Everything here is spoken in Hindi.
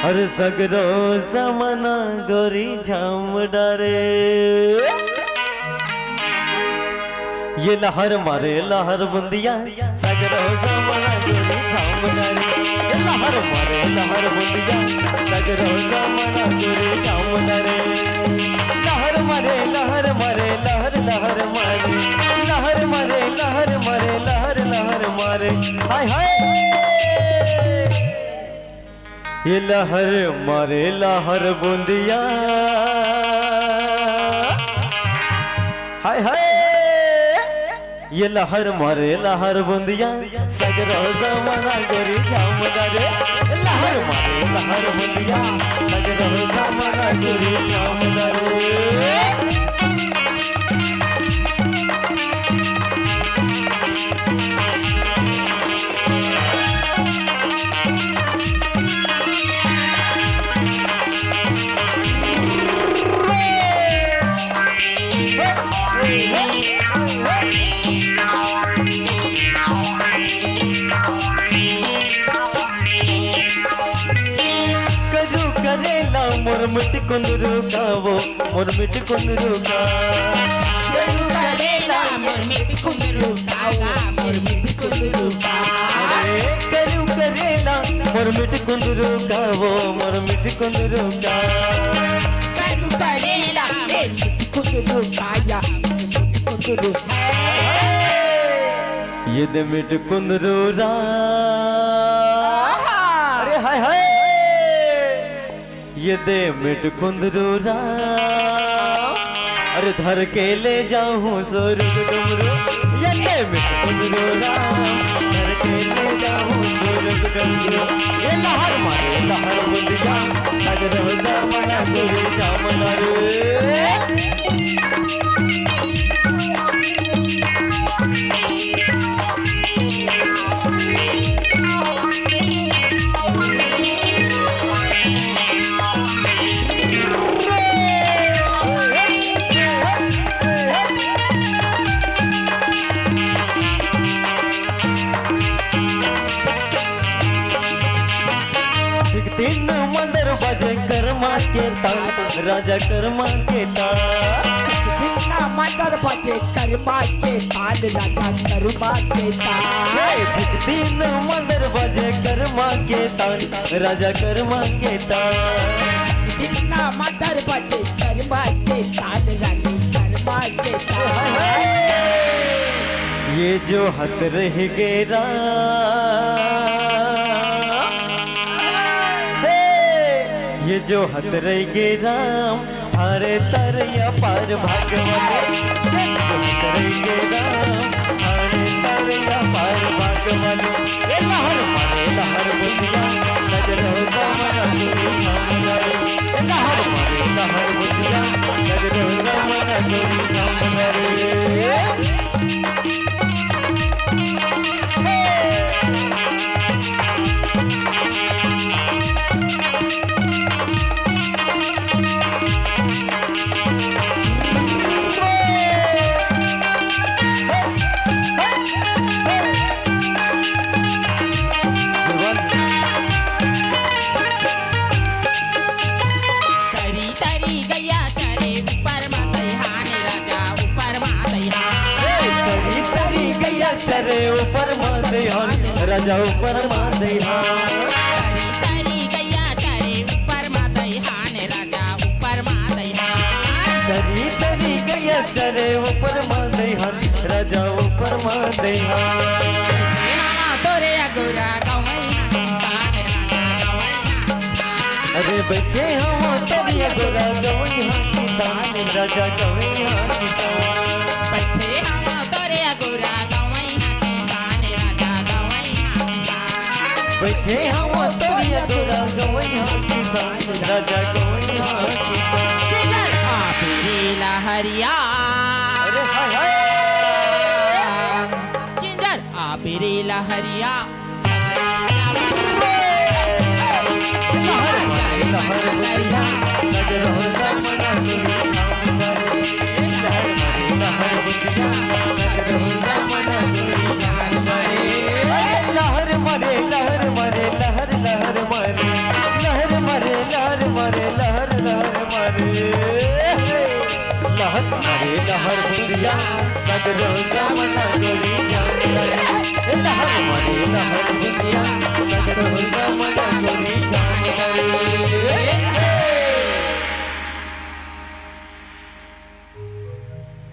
हर सगरो जमाना गोरी झाम डारे। ये लहर मारे लहर बुंदिया सगरो जमाना गोरी झाम डारे। ये लहर मारे लहर बुंदिया सगरो जमाना गोरी झाम डारे। लहर मारे लहर मारे लहर लहर मारे लहर मारे लहर मारे लहर लहर मारे। हाय हाय ये लहर मारे लहर बूंदिया। हाय हाय ये लहर मारे लहर बूंदिया सगरो जमाना गोरी झाम डारे। लहर मारे लहर बूंदिया सगरो जमाना गोरी झाम डारे। करेला मुरमिट कुंदरू का वो मुरमिट कुंदरू का। करेला मुरमिट कुंदरू का मुरमिट कुंदरू का। करू करेला मुरमिट कुंदरू का वो मुरमिट कुंदरू का। करू करेला मुरमिट कुंदरू का या कुंदरू। ये दे मिट कुंदरू रा। अरे हाय हाय ये दे मिट कुंदरू रा। अरे धर के ले जाऊं सोरुग डुमरू। ये दे मिट कुंदरू रा धर के ले जाऊं सोरुग डुमरू। ये लहर मारे लहर बुंदिया सगरो जमाना गोरी झाम डारे। तीन मंदिर बजे कर्मा के ताल राजा कर्मा के ताल। कितना मंदिर बजे कर्मा के ताल राजा कर्मा के ताल। तीन मंदिर बजे कर्मा के ताल राजा कर्मा के ताल। कितना मंदिर बजे कर्मा के ताल राजा कर्मा के ताल। ये जो हत रह गेरा ये जो हत रह गे राम हरे तरया पार भागवान। ये जो हत रह गे राम हरे तरया पार भागवान। ये लहर मारे लहर बुंदिया सगरो जमाना गोरी झाम डारे। ये लहर मारे लहर बुंदिया सगरो जमाना गोरी झाम डारे। ऊपर माते हन राजा ऊपर माते हन। तरी गैया चरे ऊपर माते हन राजा ऊपर माते हन। तरी गैया चरे ऊपर माते हन राजा ऊपर माते हन। तोरे अगुरा गवई अरे बच्चे हम तेरी अगुरा गवई किसान राजा गवई किसान। बच्चे हम तोरे अगुरा बैठे हम तेरी अगुरा गवई किसान राजा गवई किसान। आपिरी लहरिया अरे हाय हाय किंजर आपिरी लहरिया। लहर मारे लहर बुंदिया सगरो जमाना गोरी झाम डारे। लहर मारे लहर बुंदिया सगरो जमाना गोरी झाम डारे। लहर मारे लहर मारे लहर लहर मारे लहर मारे लहर बुंदिया सगरो जमना गोरी जान लहर मारे लहर बुंदिया